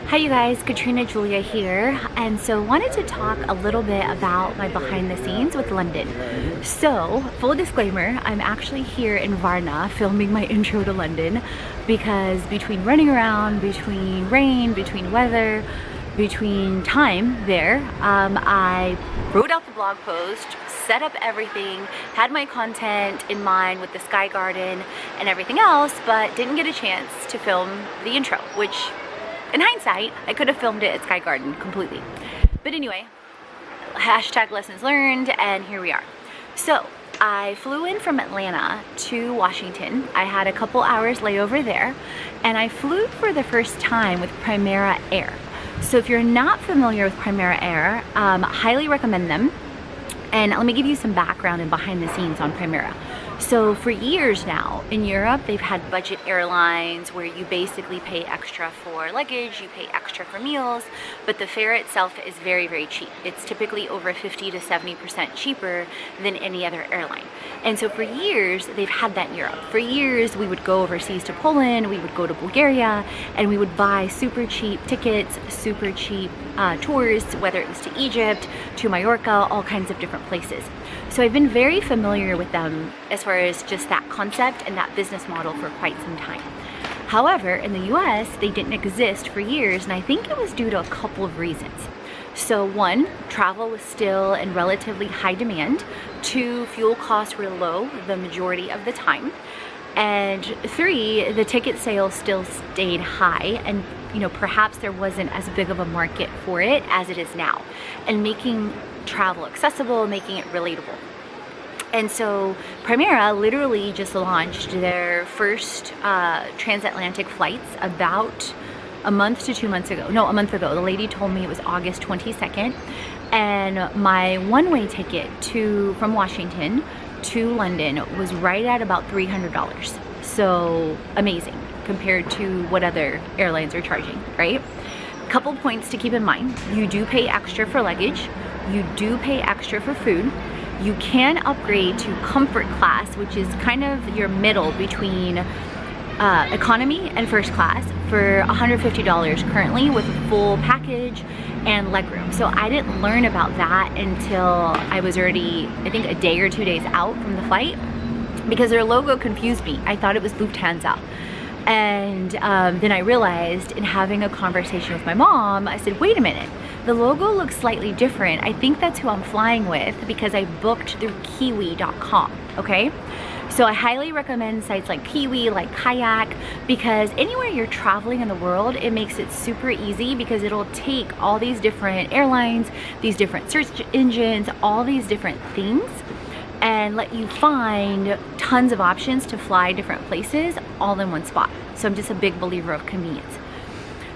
Hi you guys, Katrina Julia here, and so wanted to talk a little bit about my behind the scenes with London. So, full disclaimer, I'm actually here in Varna filming my intro to London because between running around, between rain, between weather, between time there, I wrote out the blog post, set up everything, had my content in mind with the Sky Garden and everything else, but didn't get a chance to film the intro, which in hindsight, I could have filmed it at Sky Garden completely. But anyway, hashtag lessons learned, and here we are. So, I flew in from Atlanta to Washington. I had a couple hours layover there, and I flew for the first time with Primera Air. So if you're not familiar with Primera Air, highly recommend them. And let me give you some background and behind the scenes on Primera. So for years now in Europe, they've had budget airlines where you basically pay extra for luggage, you pay extra for meals, but the fare itself is very, very cheap. It's typically over 50 to 70% cheaper than any other airline. And so for years, they've had that in Europe. For years, we would go overseas to Poland, we would go to Bulgaria, and we would buy super cheap tickets, super cheap tours, whether it was to Egypt, to Mallorca, all kinds of different places. So I've been very familiar with them as far as just that concept and that business model for quite some time. However, in the US, they didn't exist for years, and I think it was due to a couple of reasons. So one, travel was still in relatively high demand. Two, fuel costs were low the majority of the time. And three, the ticket sales still stayed high, and perhaps there wasn't as big of a market for it as it is now, and making travel accessible, making it relatable. And so Primera literally just launched their first transatlantic flights about a month to 2 months ago. No, a month ago. The lady told me it was August 22nd, and my one-way ticket from Washington to London was right at about $300. So amazing compared to what other airlines are charging, right? Couple points to keep in mind. You do pay extra for luggage. You do pay extra for food. You can upgrade to comfort class, which is kind of your middle between economy and first class, for $150 currently with a full package and legroom. So I didn't learn about that until I was already, I think, a day or 2 days out from the flight, because their logo confused me. I thought it was Lufthansa. And then I realized, in having a conversation with my mom, I said, wait a minute, the logo looks slightly different. I think that's who I'm flying with, because I booked through kiwi.com, okay? So I highly recommend sites like Kiwi, like Kayak, because anywhere you're traveling in the world, it makes it super easy, because it'll take all these different airlines, these different search engines, all these different things, and let you find tons of options to fly different places all in one spot. So I'm just a big believer of convenience.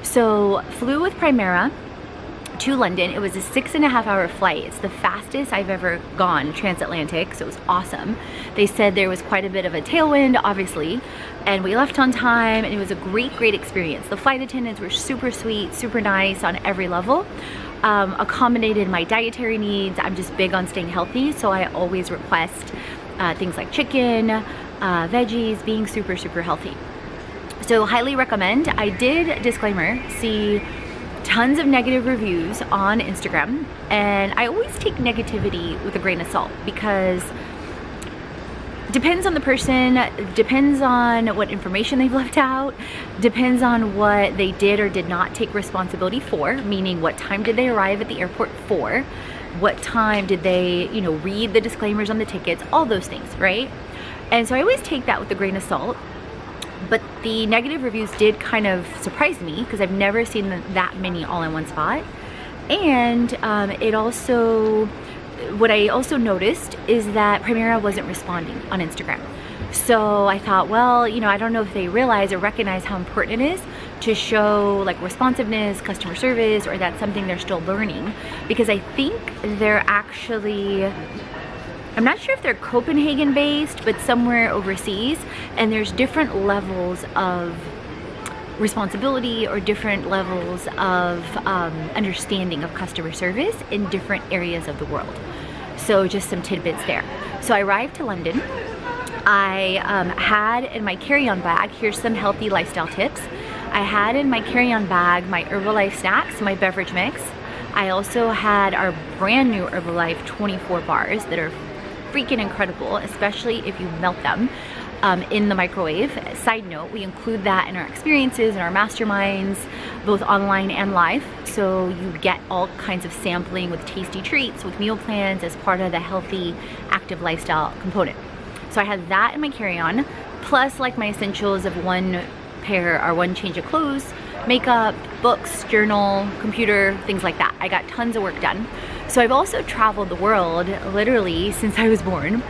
So flew with Primera to London. It was a 6.5-hour flight. It's the fastest I've ever gone transatlantic, so it was awesome. They said there was quite a bit of a tailwind, obviously, and we left on time, and it was a great experience. The flight attendants were super sweet, super nice on every level. Accommodated my dietary needs. I'm just big on staying healthy, so I always request things like chicken, veggies, being super healthy. So highly recommend. I did, disclaimer, see tons of negative reviews on Instagram, and I always take negativity with a grain of salt, because depends on the person, depends on what information they've left out, depends on what they did or did not take responsibility for, meaning what time did they arrive at the airport for, what time did they, read the disclaimers on the tickets, all those things, right? And so I always take that with a grain of salt. But the negative reviews did kind of surprise me, because I've never seen that many all in one spot. And what I also noticed is that Primera wasn't responding on Instagram. So I thought, well, I don't know if they realize or recognize how important it is to show like responsiveness, customer service, or that's something they're still learning, because I think they're actually, I'm not sure if they're Copenhagen based, but somewhere overseas, and there's different levels of responsibility or different levels of understanding of customer service in different areas of the world. So just some tidbits there. So I arrived to London. I had in my carry-on bag, here's some healthy lifestyle tips. I had in my carry-on bag my Herbalife snacks, my beverage mix. I also had our brand new Herbalife 24 bars that are freaking incredible, especially if you melt them in the microwave. Side note, we include that in our experiences and our masterminds, both online and live. So you get all kinds of sampling with tasty treats, with meal plans as part of the healthy, active lifestyle component. So I had that in my carry-on, plus like my essentials of one pair or one change of clothes, makeup, books, journal, computer, things like that. I got tons of work done. So I've also traveled the world literally since I was born.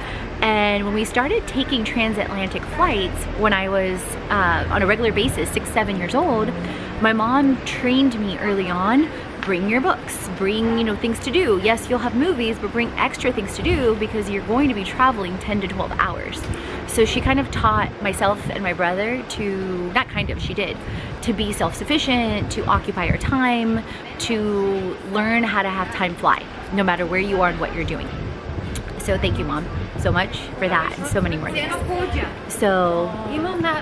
And when we started taking transatlantic flights when I was on a regular basis, 6, 7 years old, my mom trained me early on, bring your books, bring, you know, things to do. Yes, you'll have movies, but bring extra things to do because you're going to be traveling 10 to 12 hours. So she kind of taught myself and my brother to, not kind of, she did, to be self-sufficient, to occupy our time, to learn how to have time fly, no matter where you are and what you're doing. So thank you, Mom, so much for that and so many more things. So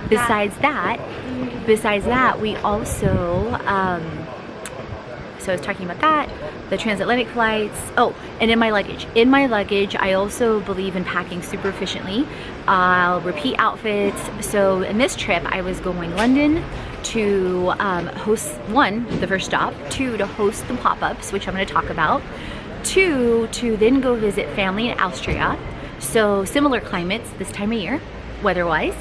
besides that, we also, so I was talking about that, the transatlantic flights. Oh, and in my luggage, I also believe in packing super efficiently. I'll repeat outfits. So in this trip, I was going London to host, one, the first stop, 2, to host the pop-ups, which I'm gonna talk about, 2, to then go visit family in Austria. So similar climates this time of year, weather-wise.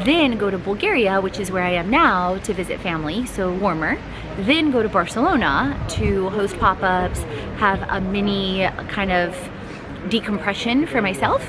Then go to Bulgaria, which is where I am now, to visit family, so warmer. Then go to Barcelona to host pop-ups, have a mini kind of decompression for myself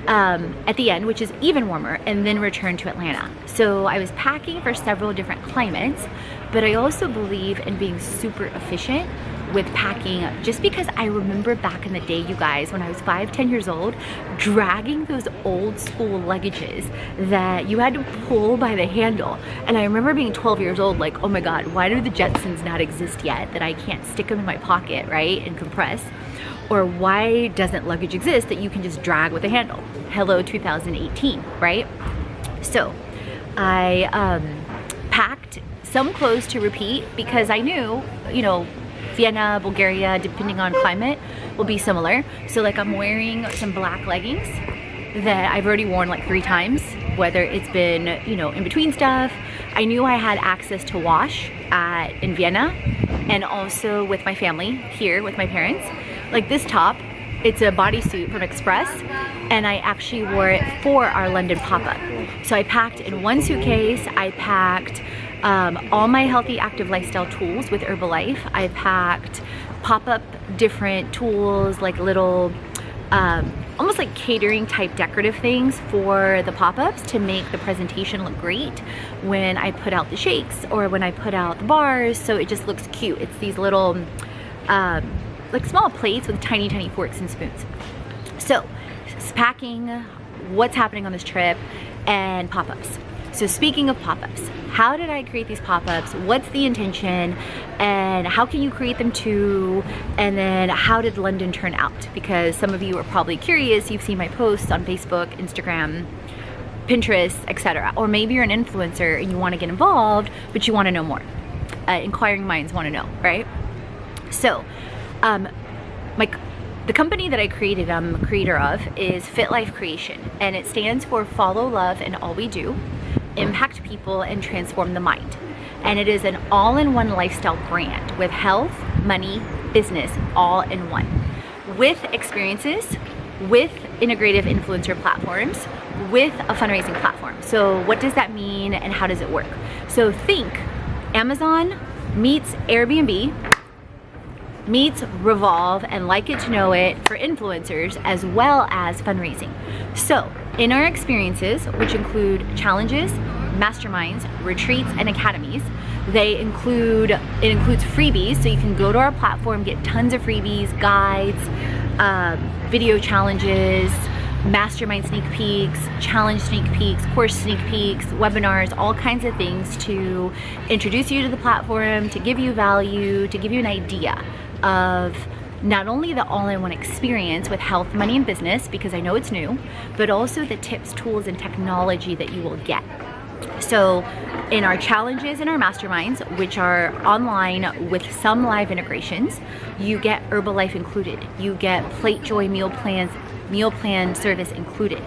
at the end, which is even warmer, and then return to Atlanta. So I was packing for several different climates, but I also believe in being super efficient with packing, just because I remember back in the day, you guys, when I was 5, 10 years old, dragging those old school luggages that you had to pull by the handle. And I remember being 12 years old, like, oh my God, why do the Jetsons not exist yet that I can't stick them in my pocket, right, and compress? Or why doesn't luggage exist that you can just drag with a handle? Hello, 2018, right? So I packed some clothes to repeat because I knew, you know, Vienna, Bulgaria, depending on climate, will be similar. So like I'm wearing some black leggings that I've already worn like 3 times, whether it's been, you know, in between stuff. I knew I had access to wash in Vienna and also with my family here with my parents. Like this top, it's a bodysuit from Express, and I actually wore it for our London pop-up. So I packed in one suitcase, I packed all my healthy active lifestyle tools with Herbalife. I packed pop-up different tools, like little almost like catering type decorative things for the pop-ups to make the presentation look great when I put out the shakes or when I put out the bars, so it just looks cute. It's these little like small plates with tiny forks and spoons. So packing, what's happening on this trip, and pop-ups. So speaking of pop-ups, how did I create these pop-ups? What's the intention? And how can you create them too? And then how did London turn out? Because some of you are probably curious. You've seen my posts on Facebook, Instagram, Pinterest, etc. Or maybe you're an influencer and you want to get involved, but you want to know more. Inquiring minds want to know, right? So the company that I created, I'm a creator of, is Fit Life Creation, and it stands for Follow Love in All We Do, Impact People, and Transform the Mind. And it is an all-in-one lifestyle brand with health, money, business, all in one. With experiences, with integrative influencer platforms, with a fundraising platform. So what does that mean and how does it work? So think Amazon meets Airbnb, meets Revolve and Like It to Know It for influencers, as well as fundraising. So in our experiences, which include challenges, masterminds, retreats, and academies, it includes freebies, so you can go to our platform, get tons of freebies, guides, video challenges, mastermind sneak peeks, challenge sneak peeks, course sneak peeks, webinars, all kinds of things to introduce you to the platform, to give you value, to give you an idea of not only the all-in-one experience with health, money, and business, because I know it's new, but also the tips, tools, and technology that you will get. So In our challenges and our masterminds, which are online with some live integrations, you get Herbalife included. You get Plate Joy meal plan service included.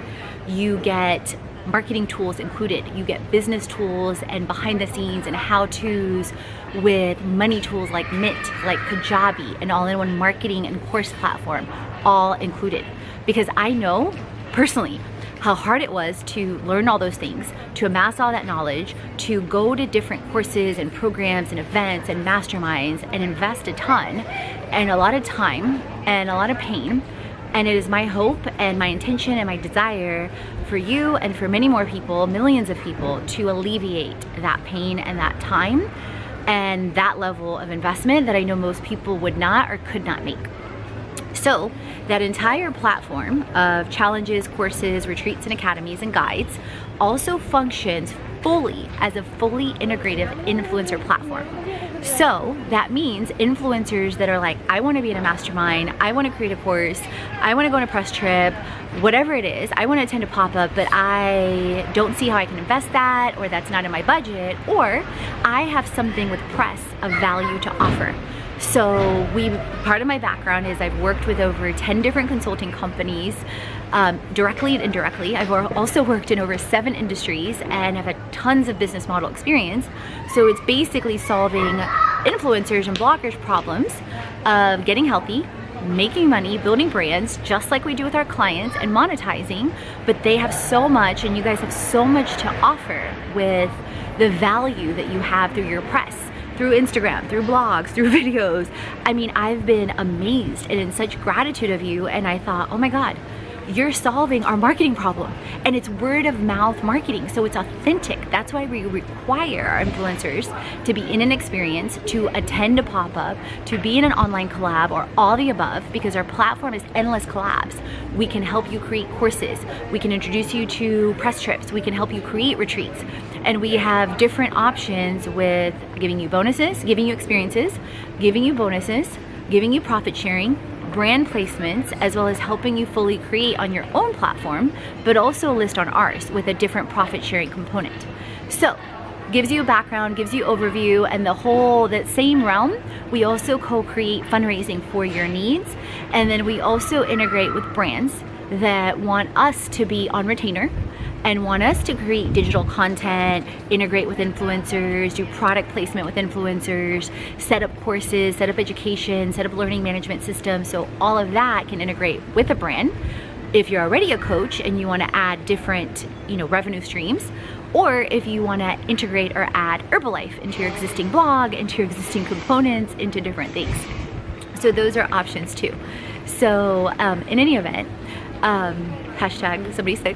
You get marketing tools included. You get business tools and behind the scenes and how-tos with money tools like Mint, like Kajabi, an all-in-one marketing and course platform, all included. Because I know personally how hard it was to learn all those things, to amass all that knowledge, to go to different courses and programs and events and masterminds and invest a ton and a lot of time and a lot of pain. And it is my hope and my intention and my desire for you and for many more people, millions of people, to alleviate that pain and that time and that level of investment that I know most people would not or could not make. So that entire platform of challenges, courses, retreats, and academies and guides also functions fully as a fully integrative influencer platform. So that means influencers that are like, I want to be in a mastermind, I want to create a course, I want to go on a press trip, whatever it is, I want to attend a pop-up, but I don't see how I can invest that, or that's not in my budget, or I have something with press of value to offer. So part of my background is I've worked with over 10 different consulting companies, directly and indirectly. I've also worked in over 7 industries and have had tons of business model experience. So it's basically solving influencers and bloggers' problems of getting healthy, making money, building brands, just like we do with our clients, and monetizing. But they have so much, and you guys have so much to offer with the value that you have through your press, through Instagram, through blogs, through videos. I mean, I've been amazed and in such gratitude of you, and I thought, oh my God, you're solving our marketing problem. And it's word of mouth marketing, so it's authentic. That's why we require our influencers to be in an experience, to attend a pop-up, to be in an online collab, or all the above, because our platform is endless collabs. We can help you create courses. We can introduce you to press trips. We can help you create retreats. And we have different options with giving you bonuses, giving you experiences, giving you bonuses, giving you profit sharing, brand placements, as well as helping you fully create on your own platform, but also list on ours with a different profit sharing component. So gives you a background, gives you overview, and that same realm, we also co-create fundraising for your needs. And then we also integrate with brands that want us to be on retainer and want us to create digital content, integrate with influencers, do product placement with influencers, set up courses, set up education, set up learning management systems. So all of that can integrate with a brand. If you're already a coach and you want to add different, revenue streams, or if you want to integrate or add Herbalife into your existing blog, into your existing components, into different things. So those are options too. So in any event, hashtag somebody's sick.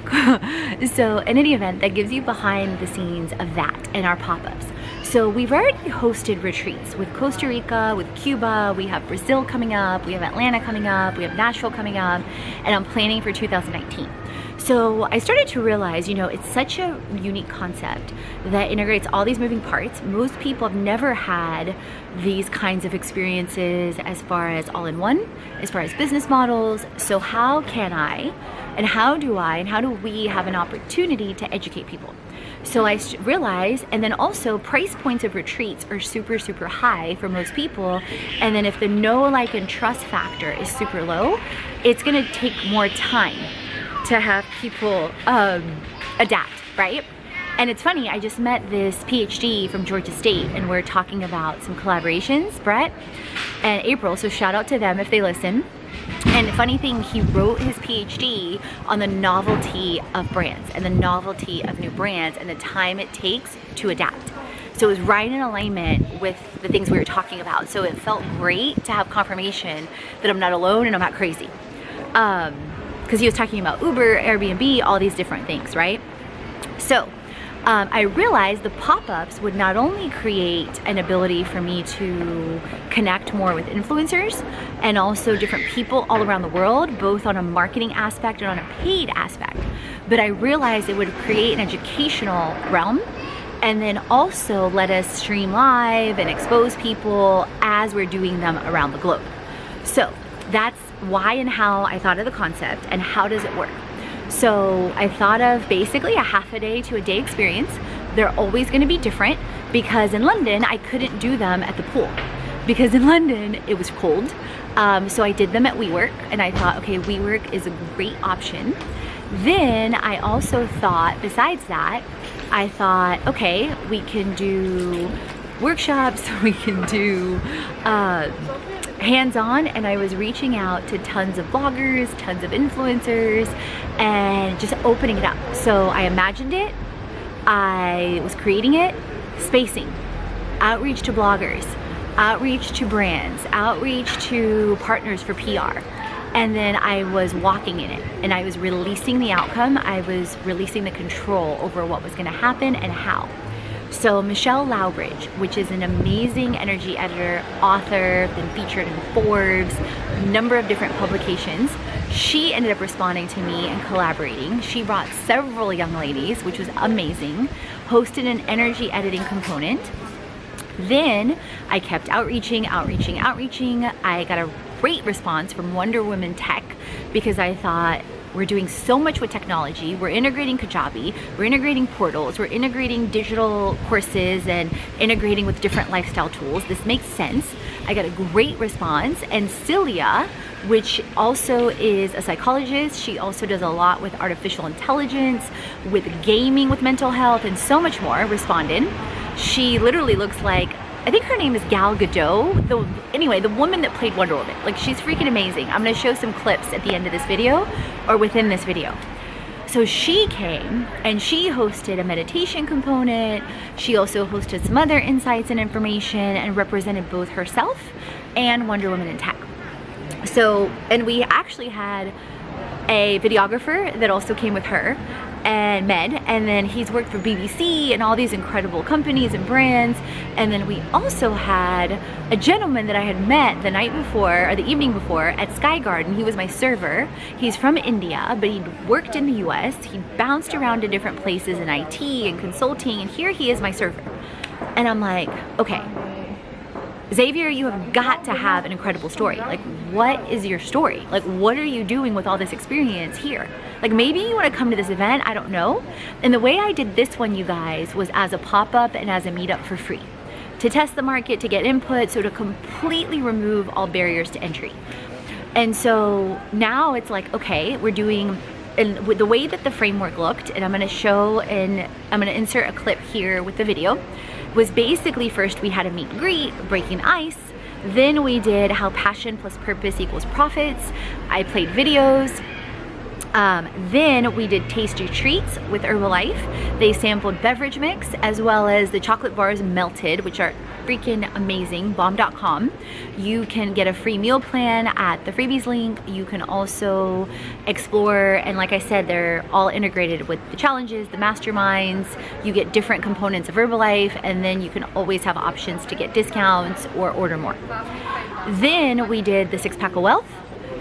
So in any event, that gives you behind the scenes of that and our pop-ups. So we've already hosted retreats with Costa Rica, with Cuba, we have Brazil coming up, we have Atlanta coming up, we have Nashville coming up, and I'm planning for 2019. So I started to realize, it's such a unique concept that integrates all these moving parts. Most people have never had these kinds of experiences as far as all-in-one, as far as business models. So how can I, and how do we have an opportunity to educate people? So I realized, and then also price points of retreats are super, super high for most people. And then if the know, like, and trust factor is super low, it's gonna take more time to have people adapt, right? And it's funny, I just met this PhD from Georgia State, and we're talking about some collaborations, Brett and April, so shout out to them if they listen. And the funny thing, he wrote his PhD on the novelty of brands and the novelty of new brands and the time it takes to adapt. So it was right in alignment with the things we were talking about. So it felt great to have confirmation that I'm not alone and I'm not crazy. Because he was talking about Uber, Airbnb, all these different things, right? So I realized the pop-ups would not only create an ability for me to connect more with influencers and also different people all around the world, both on a marketing aspect and on a paid aspect, but I realized it would create an educational realm and then also let us stream live and expose people as we're doing them around the globe. So that's why and how I thought of the concept and how does it work. So I thought of basically a half a day to a day experience they're always gonna be different, because in London, I couldn't do them at the pool. Because in London, it was cold. So I did them at WeWork, and I thought, okay, WeWork is a great option. Then I also thought, besides that, I thought, okay, we can do workshops, we can do hands-on, and I was reaching out to tons of bloggers, tons of influencers, and just opening it up. So I imagined it, I was creating it, spacing, outreach to bloggers, outreach to brands, outreach to partners for PR. And then I was walking in it, and I was releasing the outcome. I was releasing the control over what was gonna happen and how. So Michelle Lowbridge, which is an amazing energy editor, author, been featured in Forbes, a number of different publications, she ended up responding to me and collaborating. She brought several young ladies, which was amazing, hosted an energy editing component. Then I kept outreaching. I got a great response from Wonder Woman Tech, because I thought, we're doing so much with technology. We're integrating Kajabi, we're integrating portals, we're integrating digital courses and integrating with different lifestyle tools. This makes sense. I got a great response. And Celia, which also is a psychologist, she also does a lot with artificial intelligence, with gaming, with mental health, and so much more, responded. She literally looks like, I think her name is Gal Gadot. Anyway, the woman that played Wonder Woman. Like, she's freaking amazing. I'm gonna show some clips at the end of this video, or within this video. So she came and she hosted a meditation component. She also hosted some other insights and information, and represented both herself and Wonder Woman in Tech. So, and we actually had a videographer that also came with her, and Med, and then he's worked for BBC and all these incredible companies and brands. And then we also had a gentleman that I had met the night before, or the evening before, at Sky Garden. He was my server. He's from India, but he'd worked in the US. He bounced around to different places in IT and consulting, and here he is my server. And I'm like, okay, Xavier, you have got to have an incredible story. Like, what is your story? Like, what are you doing with all this experience here? Like, maybe you want to come to this event, I don't know. And the way I did this one, you guys, was as a pop-up and as a meetup for free, to test the market, to get input, so to completely remove all barriers to entry. And so now it's like, okay, we're doing, and with the way that the framework looked, and I'm going to show, and I'm going to insert a clip here with the video, was basically, first we had a meet and greet, breaking ice. Then we did how passion plus purpose equals profits. I played videos. Then we did tasty treats with Herbalife. They sampled beverage mix, as well as the chocolate bars melted, which are freaking amazing, bomb.com. You can get a free meal plan at the freebies link. You can also explore, and like I said, they're all integrated with the challenges, the masterminds. You get different components of Herbalife, and then you can always have options to get discounts or order more. Then we did the 6-pack of wealth.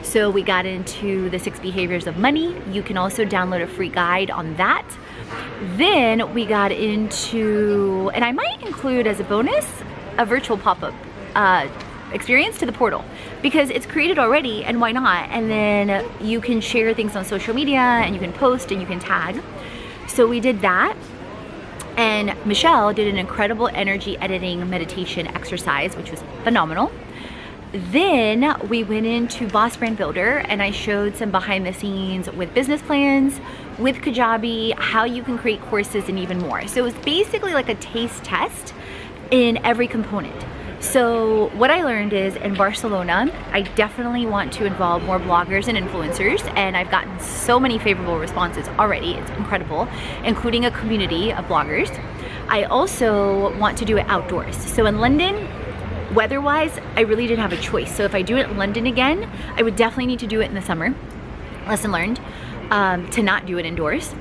So we got into the 6 behaviors of money. You can also download a free guide on that. Then we got into, and I might include as a bonus, a virtual pop-up experience to the portal, because it's created already, and why not? And then you can share things on social media, and you can post, and you can tag. So we did that. And Michelle did an incredible energy editing meditation exercise, which was phenomenal. Then we went into Boss Brand Builder, and I showed some behind the scenes with business plans, with Kajabi, how you can create courses, and even more. So it was basically like a taste test in every component. So what I learned is, in Barcelona, I definitely want to involve more bloggers and influencers, and I've gotten so many favorable responses already. It's incredible, including a community of bloggers. I also want to do it outdoors. So in London, weather-wise, I really didn't have a choice. So if I do it in London again, I would definitely need to do it in the summer. Lesson learned, to not do it indoors.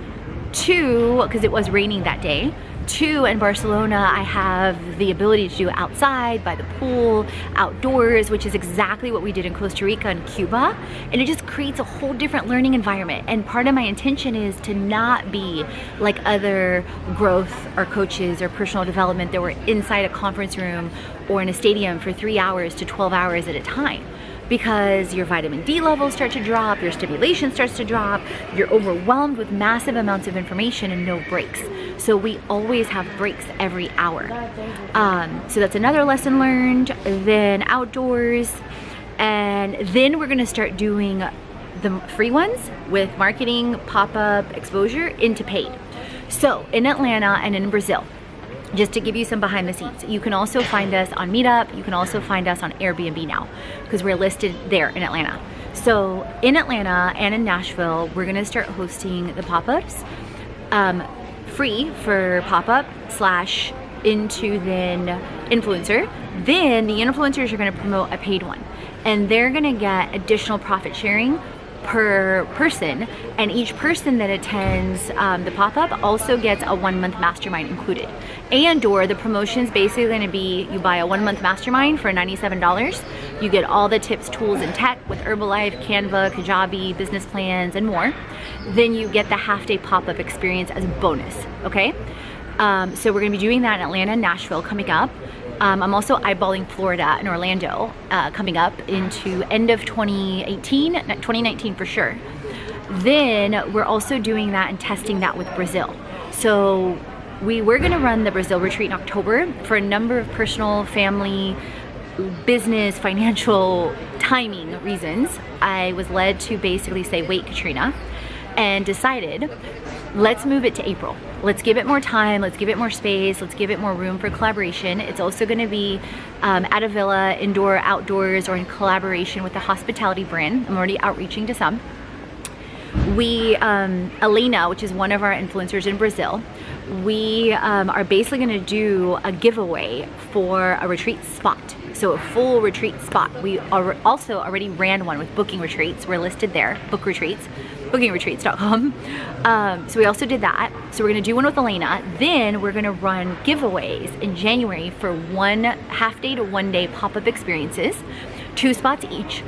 2, because it was raining that day. 2, in Barcelona, I have the ability to do it outside, by the pool, outdoors, which is exactly what we did in Costa Rica and Cuba. And it just creates a whole different learning environment. And part of my intention is to not be like other growth or coaches or personal development that were inside a conference room or in a stadium for 3 hours to 12 hours at a time. because your vitamin D levels start to drop, your stimulation starts to drop, you're overwhelmed with massive amounts of information and no breaks. So we always have breaks every hour. So that's another lesson learned. Then outdoors, and then we're gonna start doing the free ones with marketing, pop-up, exposure into paid. So in Atlanta and in Brazil, just to give you some behind the scenes, you can also find us on Meetup. You can also find us on Airbnb now because we're listed there in Atlanta. So in Atlanta and in Nashville, we're gonna start hosting the pop-ups, free for pop-up / into then influencer. Then the influencers are gonna promote a paid one, and they're gonna get additional profit sharing per person, and each person that attends the pop-up also gets a 1-month mastermind included. And or the promotion's basically going to be, you buy a 1-month mastermind for $97, you get all the tips, tools, and tech with Herbalife, Canva, Kajabi, business plans, and more. Then you get the half-day pop-up experience as a bonus, okay? So we're going to be doing that in Atlanta and Nashville coming up. I'm also eyeballing Florida and Orlando coming up into end of 2019 for sure. Then we're also doing that and testing that with Brazil. So we're gonna run the Brazil retreat in October for a number of personal, family, business, financial, timing reasons. I was led to basically say, wait, Katrina, and decided, let's move it to April. Let's give it more time, let's give it more space, let's give it more room for collaboration. It's also gonna be at a villa, indoor, outdoors, or in collaboration with the hospitality brand. I'm already outreaching to some. We, Elena, which is one of our influencers in Brazil, we are basically gonna do a giveaway for a retreat spot. So a full retreat spot. We also already ran one with Booking Retreats. We're listed there, Book Retreats, bookingretreats.com. So we also did that. So we're gonna do one with Elena. Then we're gonna run giveaways in January for 1 half-day to 1-day pop-up experiences, 2 spots each.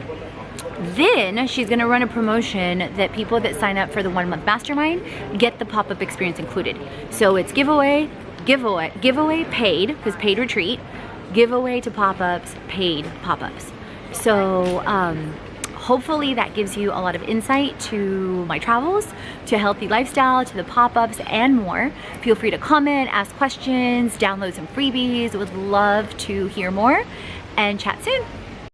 Then she's gonna run a promotion that people that sign up for the 1-month mastermind get the pop-up experience included. So it's giveaway, paid, because paid retreat, giveaway to pop-ups, paid pop-ups. So hopefully that gives you a lot of insight to my travels, to healthy lifestyle, to the pop-ups, and more. Feel free to comment, ask questions, download some freebies. Would love to hear more, and chat soon.